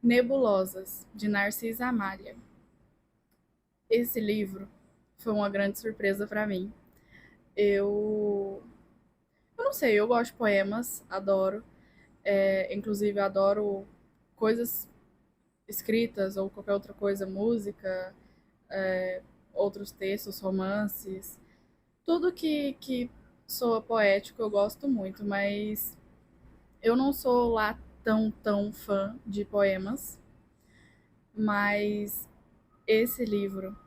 Nebulosas, de Narcisa Amália. Esse livro foi uma grande surpresa para mim. Eu, eu não sei, eu gosto de poemas, adoro. Inclusive, adoro coisas escritas ou qualquer outra coisa, música, outros textos, romances. Tudo que soa poético eu gosto muito, mas eu não sou lá tão fã de poemas. Mas esse livro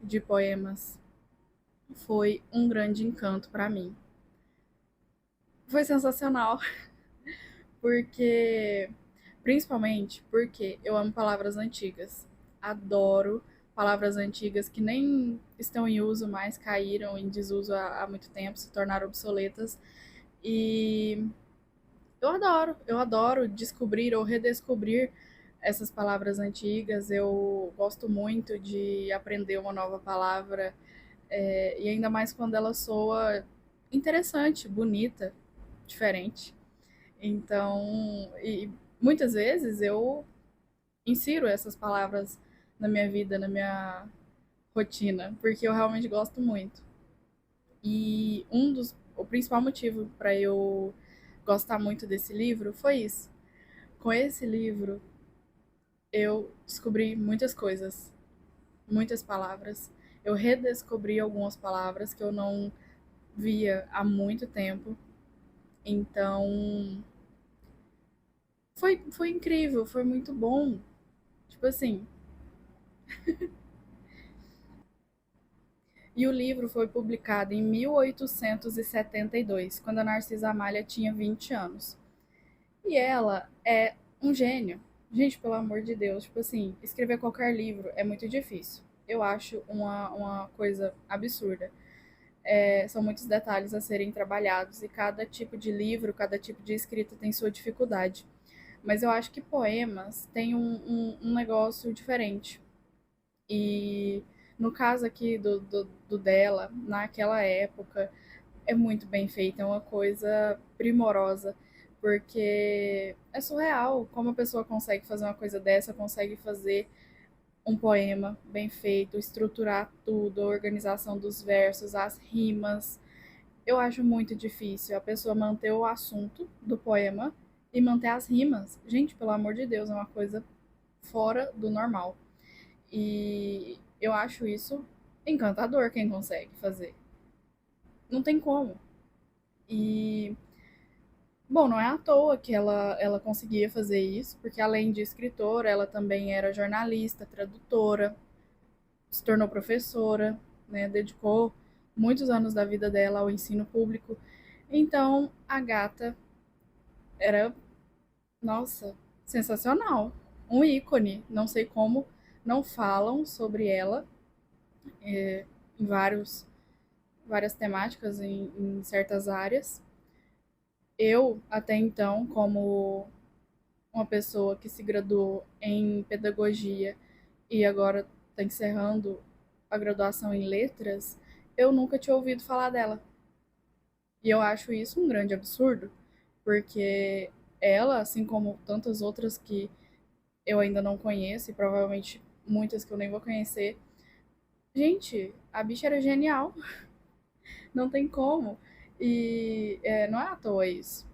de poemas foi um grande encanto para mim. Foi sensacional, porque principalmente porque eu amo palavras antigas. Adoro palavras antigas que nem estão em uso mais, caíram em desuso há muito tempo, se tornaram obsoletas. E eu adoro descobrir ou redescobrir essas palavras antigas. Eu gosto muito de aprender uma nova palavra, e ainda mais quando ela soa interessante, bonita, diferente. Então, e muitas vezes eu insiro essas palavras na minha vida, na minha rotina, porque eu realmente gosto muito. E o principal motivo para eu gostar muito desse livro foi isso. Com esse livro, eu descobri muitas coisas, muitas palavras. Eu redescobri algumas palavras que eu não via há muito tempo. Então, foi incrível, foi muito bom. Tipo assim, e o livro foi publicado em 1872, quando a Narcisa Amália tinha 20 anos. E ela é um gênio. Gente, pelo amor de Deus, tipo assim, escrever qualquer livro é muito difícil. Eu acho uma coisa absurda. São muitos detalhes a serem trabalhados e cada tipo de livro, cada tipo de escrita tem sua dificuldade. Mas eu acho que poemas têm um negócio diferente. E no caso aqui do dela, naquela época, é muito bem feito, é uma coisa primorosa, porque é surreal como a pessoa consegue fazer uma coisa dessa, consegue fazer um poema bem feito, estruturar tudo, a organização dos versos, as rimas. Eu acho muito difícil a pessoa manter o assunto do poema e manter as rimas. Gente, pelo amor de Deus, é uma coisa fora do normal. E eu acho isso encantador quem consegue fazer. Não tem como. E, bom, não é à toa que ela conseguia fazer isso, porque além de escritora, ela também era jornalista, tradutora, se tornou professora, né? Dedicou muitos anos da vida dela ao ensino público. Então, a gata era, nossa, sensacional. Um ícone. Não sei como não falam sobre ela em várias temáticas, em certas áreas. Eu, até então, como uma pessoa que se graduou em pedagogia e agora está encerrando a graduação em letras, eu nunca tinha ouvido falar dela. E eu acho isso um grande absurdo, porque ela, assim como tantas outras que eu ainda não conheço, e provavelmente muitas que eu nem vou conhecer, gente, a bicha era genial, não tem como. E não é à toa isso.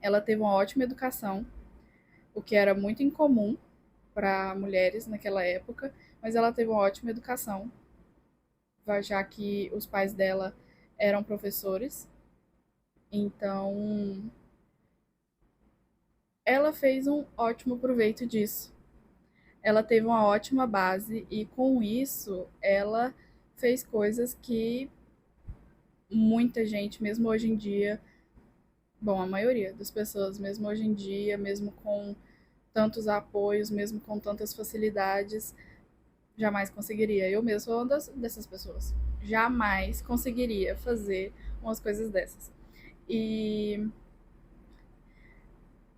Ela teve uma ótima educação, o que era muito incomum para mulheres naquela época, mas ela teve uma ótima educação, já que os pais dela eram professores. Então, ela fez um ótimo proveito disso. Ela teve uma ótima base e com isso ela fez coisas que muita gente, mesmo hoje em dia, bom, a maioria das pessoas, mesmo hoje em dia, mesmo com tantos apoios, mesmo com tantas facilidades, jamais conseguiria. Eu mesma sou uma dessas pessoas. Jamais conseguiria fazer umas coisas dessas. E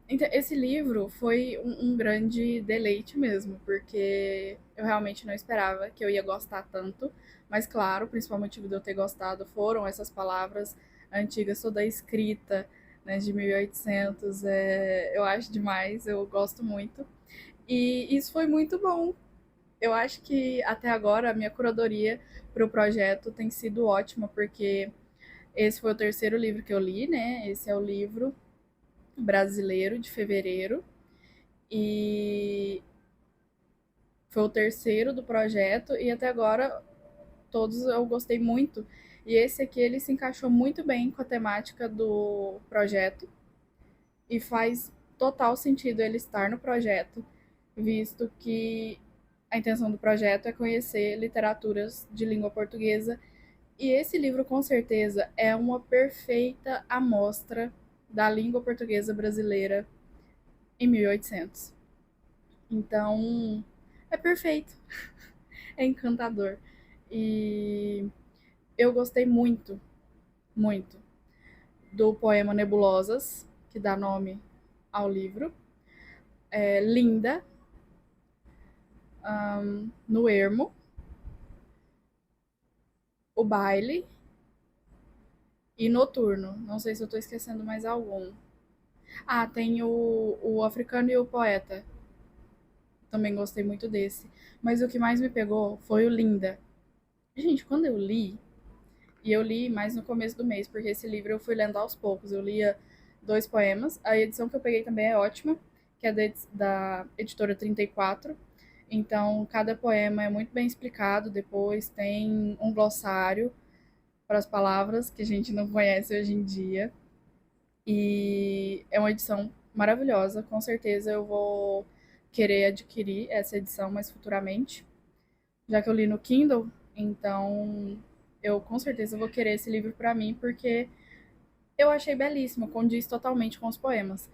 então, esse livro foi um grande deleite mesmo, porque eu realmente não esperava que eu ia gostar tanto. Mas, claro, o principal motivo de eu ter gostado foram essas palavras antigas, toda a escrita, né, de 1800, eu acho demais, eu gosto muito. E isso foi muito bom. Eu acho que até agora a minha curadoria para o projeto tem sido ótima, porque esse foi o terceiro livro que eu li, né? Esse é o livro brasileiro de fevereiro. E foi o terceiro do projeto, e até agora todos eu gostei muito. E esse aqui ele se encaixou muito bem com a temática do projeto e faz total sentido ele estar no projeto, visto que a intenção do projeto é conhecer literaturas de língua portuguesa. E esse livro, com certeza, é uma perfeita amostra da língua portuguesa brasileira em 1800. Então, é perfeito, é encantador. E eu gostei muito, muito do poema Nebulosas, que dá nome ao livro. Linda, no Ermo, o Baile e Noturno. Não sei se eu estou esquecendo mais algum. Ah, tem o Africano e o Poeta. Também gostei muito desse. Mas o que mais me pegou foi o Linda. Gente, quando eu li, e eu li mais no começo do mês, porque esse livro eu fui lendo aos poucos. Eu lia dois poemas. A edição que eu peguei também é ótima, que é da editora 34. Então, cada poema é muito bem explicado. Depois tem um glossário para as palavras que a gente não conhece hoje em dia. E é uma edição maravilhosa. Com certeza eu vou querer adquirir essa edição mais futuramente, já que eu li no Kindle. Então, eu com certeza vou querer esse livro para mim, porque eu achei belíssimo, condiz totalmente com os poemas.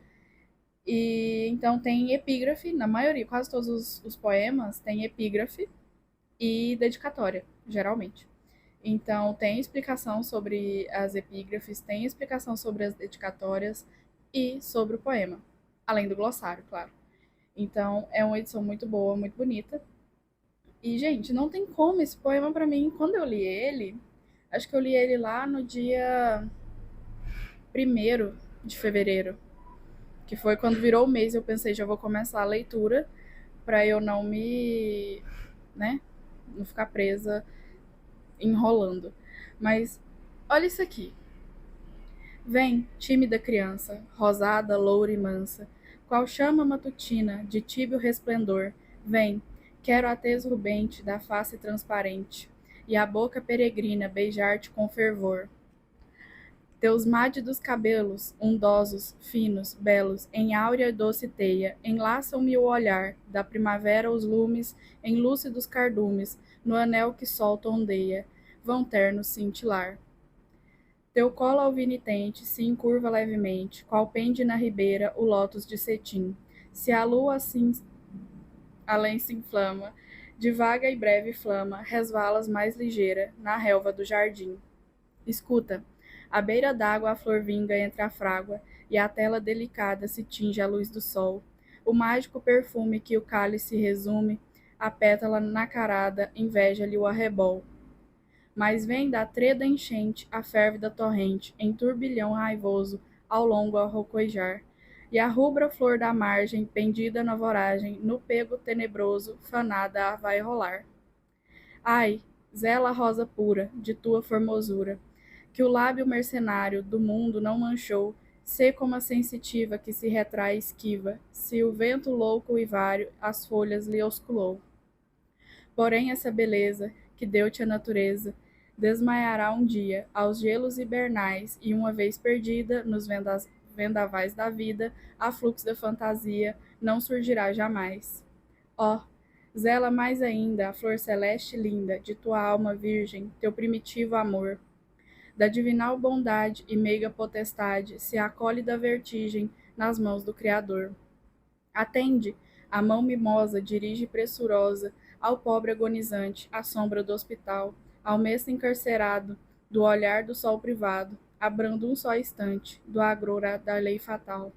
E então tem epígrafe, na maioria, quase todos os poemas têm epígrafe e dedicatória, geralmente. Então tem explicação sobre as epígrafes, tem explicação sobre as dedicatórias e sobre o poema, além do glossário, claro. Então é uma edição muito boa, muito bonita. E, gente, não tem como esse poema para mim, quando eu li ele, acho que eu li ele lá no dia 1º de fevereiro, que foi quando virou o mês, eu pensei, já vou começar a leitura para eu não me, né, não ficar presa enrolando. Mas olha isso aqui. Vem, tímida criança, rosada, loura e mansa, qual chama matutina de tíbio resplendor. Vem, quero a tez rubente da face transparente e a boca peregrina beijar-te com fervor. Teus mádidos cabelos, ondosos, finos, belos, em áurea doce teia, enlaçam-me o olhar, da primavera os lumes, em lúcidos cardumes, no anel que solta ondeia, vão ternos cintilar. Teu colo alvinitente se encurva levemente, qual pende na ribeira o lótus de cetim. Se a lua assim além se inflama, de vaga e breve flama, resvalas mais ligeira, na relva do jardim. Escuta, à beira d'água a flor vinga entre a frágua, e a tela delicada se tinge à luz do sol. O mágico perfume que o cálice resume, a pétala nacarada inveja-lhe o arrebol. Mas vem da treda enchente a férvida torrente, em turbilhão raivoso, ao longo arrocoejar. E a rubra flor da margem, pendida na voragem, no pego tenebroso, fanada vai rolar. Ai, zela rosa pura, de tua formosura, que o lábio mercenário do mundo não manchou, sê como a sensitiva que se retrai esquiva, se o vento louco e vário as folhas lhe osculou. Porém essa beleza, que deu-te a natureza, desmaiará um dia, aos gelos hibernais, e uma vez perdida, nos vendavais da vida, a fluxo da fantasia, não surgirá jamais. Ó, zela mais ainda a flor celeste linda, de tua alma virgem, teu primitivo amor. Da divinal bondade e meiga potestade, se acolhe da vertigem nas mãos do Criador. Atende, a mão mimosa dirige pressurosa ao pobre agonizante, à sombra do hospital, ao mestre encarcerado, do olhar do sol privado, abrando um só instante, do agrura da lei fatal.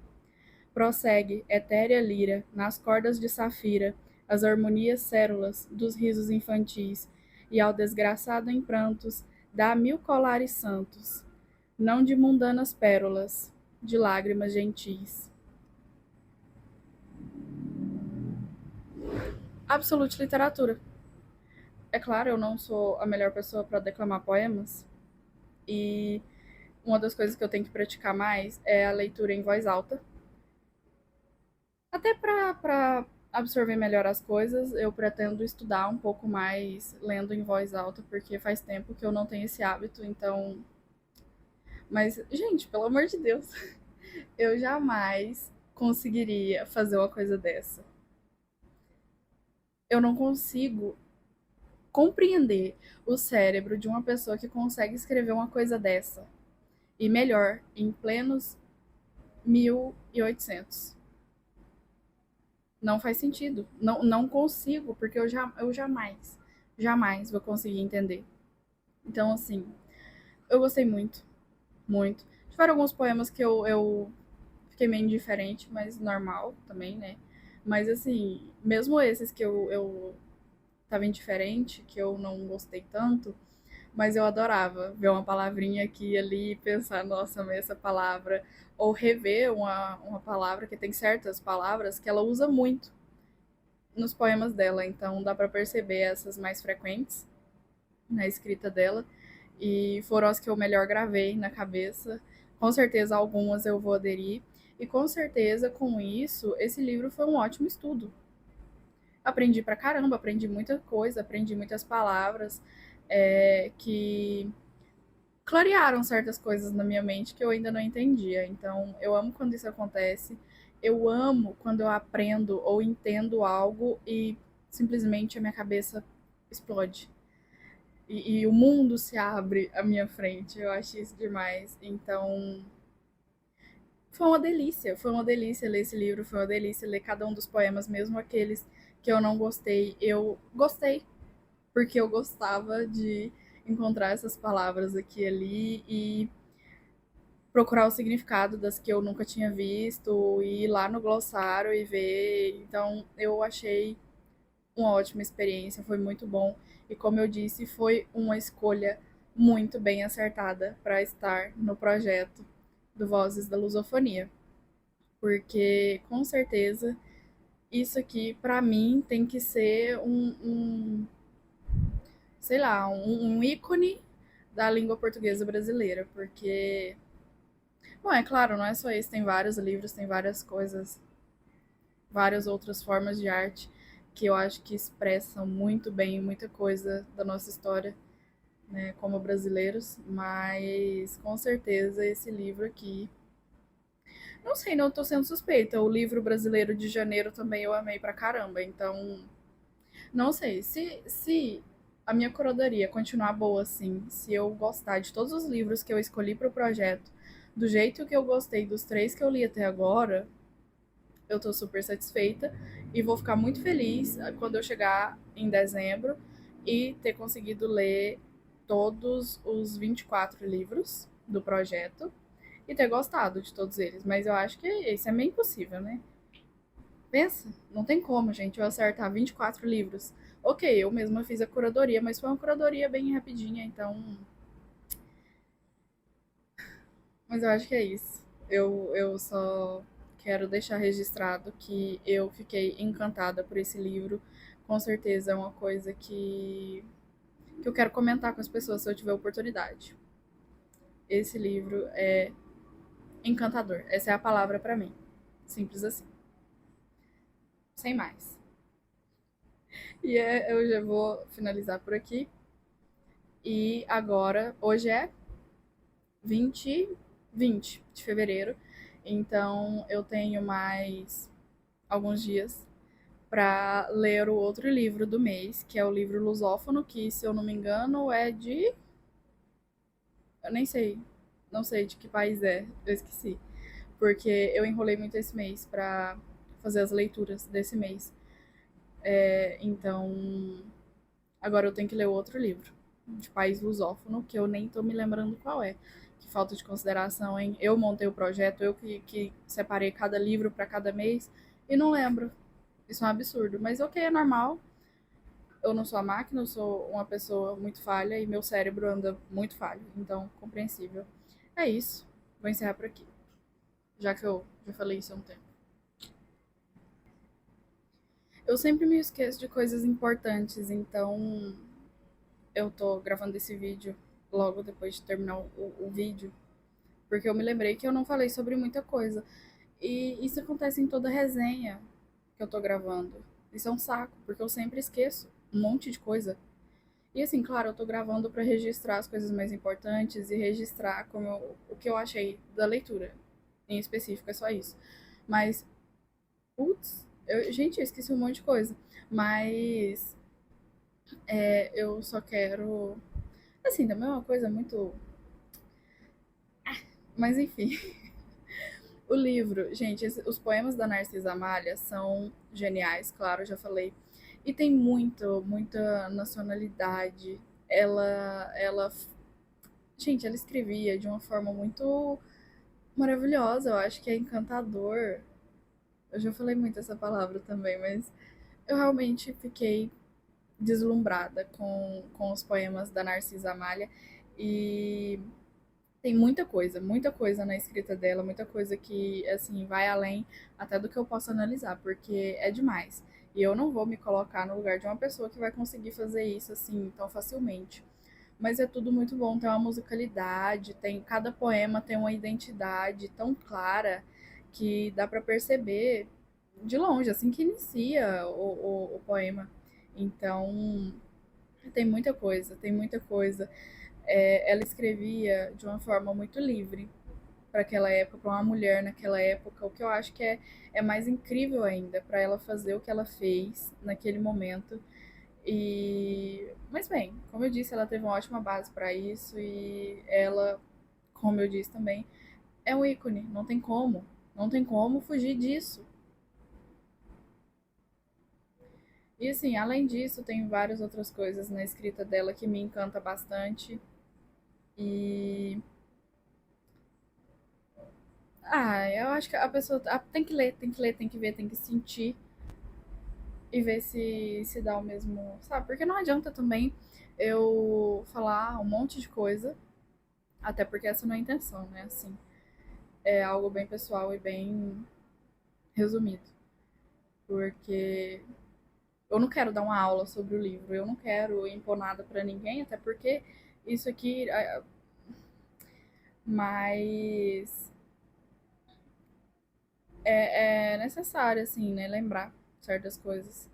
Prossegue, etérea lira, nas cordas de safira, as harmonias cérulas dos risos infantis, e ao desgraçado em prantos dá 1000 colares santos, não de mundanas pérolas, de lágrimas gentis. Absolute literatura. É claro, eu não sou a melhor pessoa para declamar poemas, e uma das coisas que eu tenho que praticar mais é a leitura em voz alta. Até para absorver melhor as coisas, eu pretendo estudar um pouco mais lendo em voz alta, porque faz tempo que eu não tenho esse hábito, então. Mas, gente, pelo amor de Deus, eu jamais conseguiria fazer uma coisa dessa. Eu não consigo compreender o cérebro de uma pessoa que consegue escrever uma coisa dessa. E melhor, em plenos 1800. Não faz sentido. Não, não consigo, porque eu jamais vou conseguir entender. Então, assim, eu gostei muito, muito. Tiveram alguns poemas que eu fiquei meio indiferente, mas normal também, né? Mas, assim, mesmo esses que eu tava indiferente, que eu não gostei tanto, mas eu adorava ver uma palavrinha aqui e ali e pensar, nossa, amei essa palavra. Ou rever uma palavra, que tem certas palavras que ela usa muito nos poemas dela, então dá para perceber essas mais frequentes na escrita dela. E foram as que eu melhor gravei na cabeça. Com certeza algumas eu vou aderir. E com certeza com isso, esse livro foi um ótimo estudo. Aprendi pra caramba, aprendi muita coisa, aprendi muitas palavras que clarearam certas coisas na minha mente que eu ainda não entendia. Então, eu amo quando isso acontece. Eu amo quando eu aprendo ou entendo algo e simplesmente a minha cabeça explode. E o mundo se abre à minha frente. Eu acho isso demais. Então, foi uma delícia ler esse livro, foi uma delícia ler cada um dos poemas, mesmo aqueles que eu não gostei. Eu gostei, porque eu gostava de encontrar essas palavras aqui e ali e procurar o significado das que eu nunca tinha visto, ir lá no glossário e ver. Então, eu achei uma ótima experiência, foi muito bom. E como eu disse, foi uma escolha muito bem acertada para estar no projeto do Vozes da Lusofonia. Porque, com certeza, isso aqui, para mim, tem que ser sei lá, um ícone da língua portuguesa brasileira. Porque, bom, é claro, não é só isso, tem vários livros, tem várias coisas, várias outras formas de arte que eu acho que expressam muito bem muita coisa da nossa história, né, como brasileiros, mas com certeza esse livro aqui, não sei, não tô sendo suspeita, o livro brasileiro de janeiro também eu amei pra caramba, então não sei, se a minha curadoria continuar boa assim, se eu gostar de todos os livros que eu escolhi para o projeto, do jeito que eu gostei dos três que eu li até agora, eu tô super satisfeita e vou ficar muito feliz quando eu chegar em dezembro e ter conseguido ler todos os 24 livros do projeto e ter gostado de todos eles. Mas eu acho que isso é meio impossível, né? Pensa, não tem como, gente, eu acertar 24 livros. Ok, eu mesma fiz a curadoria, mas foi uma curadoria bem rapidinha, então. Mas eu acho que é isso. Eu só quero deixar registrado que eu fiquei encantada por esse livro. Com certeza é uma coisa que eu quero comentar com as pessoas se eu tiver oportunidade. Esse livro é encantador. Essa é a palavra para mim. Simples assim. Sem mais. E eu já vou finalizar por aqui. E agora, hoje é 20, 20 de fevereiro. Então eu tenho mais alguns dias para ler o outro livro do mês, que é o livro Lusófono, que, se eu não me engano, é de. Eu nem sei. Não sei de que país é, eu esqueci. Porque eu enrolei muito esse mês para fazer as leituras desse mês. Então, agora eu tenho que ler outro livro, de país lusófono, que eu nem tô me lembrando qual é. Que falta de consideração, hein? Eu montei o projeto, eu que separei cada livro para cada mês e não lembro. Isso é um absurdo. Mas ok, é normal. Eu não sou a máquina, eu sou uma pessoa muito falha e meu cérebro anda muito falho. Então, compreensível. É isso. Vou encerrar por aqui. já que eu já falei isso há um tempo. Eu sempre me esqueço de coisas importantes, então eu tô gravando esse vídeo logo depois de terminar o vídeo, porque eu me lembrei que eu não falei sobre muita coisa. E isso acontece em toda resenha que eu tô gravando. Isso é um saco, porque eu sempre esqueço um monte de coisa. E assim, claro, eu tô gravando pra registrar as coisas mais importantes e registrar o que eu achei da leitura. Em específico, é só isso. Mas, putz, gente, eu esqueci um monte de coisa. Mas eu só quero. Assim, também é uma coisa muito. Mas enfim. O livro, gente, os poemas da Narcisa Amália são geniais, claro, já falei. E tem muita nacionalidade. Gente, ela escrevia de uma forma muito maravilhosa. Eu acho que é encantador. Eu já falei muito essa palavra também, mas eu realmente fiquei deslumbrada com os poemas da Narcisa Amália. E tem muita coisa na escrita dela, muita coisa que, assim, vai além até do que eu posso analisar, porque é demais. E eu não vou me colocar no lugar de uma pessoa que vai conseguir fazer isso, assim, tão facilmente. Mas é tudo muito bom, tem uma musicalidade, cada poema tem uma identidade tão clara que dá para perceber de longe, assim que inicia o poema. Então, tem muita coisa. Ela escrevia de uma forma muito livre para aquela época, para uma mulher naquela época, o que eu acho que é mais incrível ainda para ela fazer o que ela fez naquele momento. Mas bem, como eu disse, ela teve uma ótima base para isso e ela, como eu disse também, é um ícone, não tem como fugir disso. E assim, além disso, tem várias outras coisas na escrita dela que me encanta bastante. E eu acho que a pessoa tem que ler, tem que ler, tem que ver, tem que sentir e ver se dá o mesmo, sabe? Porque não adianta também eu falar um monte de coisa, até porque essa não é a intenção, né? Assim, é algo bem pessoal e bem resumido. Porque eu não quero dar uma aula sobre o livro, eu não quero impor nada pra ninguém, até porque isso aqui. Mas é necessário, assim, né? Lembrar certas coisas.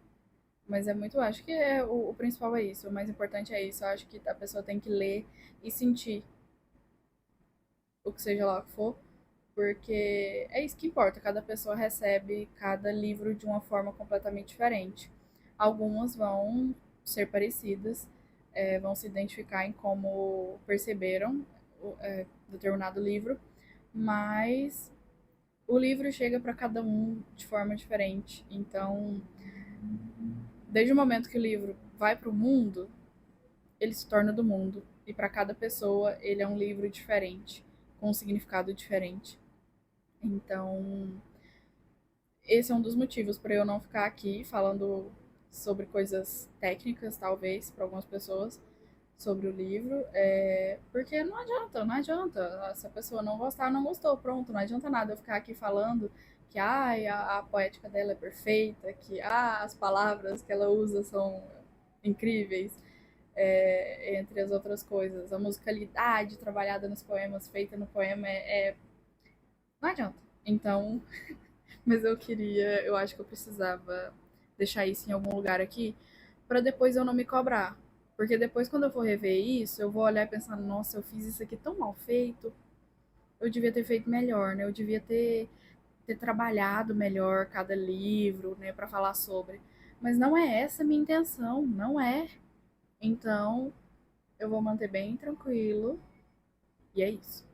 Mas é muito, acho que o principal é isso, o mais importante é isso. Eu acho que a pessoa tem que ler e sentir o que seja lá que for, porque é isso que importa. Cada pessoa recebe cada livro de uma forma completamente diferente. Algumas vão ser parecidas, vão se identificar em como perceberam determinado livro, mas o livro chega para cada um de forma diferente. Então, desde o momento que o livro vai para o mundo, ele se torna do mundo. E para cada pessoa, ele é um livro diferente, com um significado diferente. Então, esse é um dos motivos para eu não ficar aqui falando sobre coisas técnicas, talvez, para algumas pessoas, sobre o livro, porque não adianta, não adianta. Se a pessoa não gostar, não gostou, pronto, não adianta nada eu ficar aqui falando que a poética dela é perfeita, que as palavras que ela usa são incríveis, entre as outras coisas. A musicalidade trabalhada nos poemas, feita no poema, não adianta. Então, mas eu acho que eu precisava deixar isso em algum lugar aqui, para depois eu não me cobrar. Porque depois, quando eu for rever isso, eu vou olhar e pensar: nossa, eu fiz isso aqui tão mal feito, eu devia ter feito melhor, né? Eu devia ter trabalhado melhor cada livro, né, para falar sobre. Mas não é essa a minha intenção, não é. Então, eu vou manter bem tranquilo. E é isso.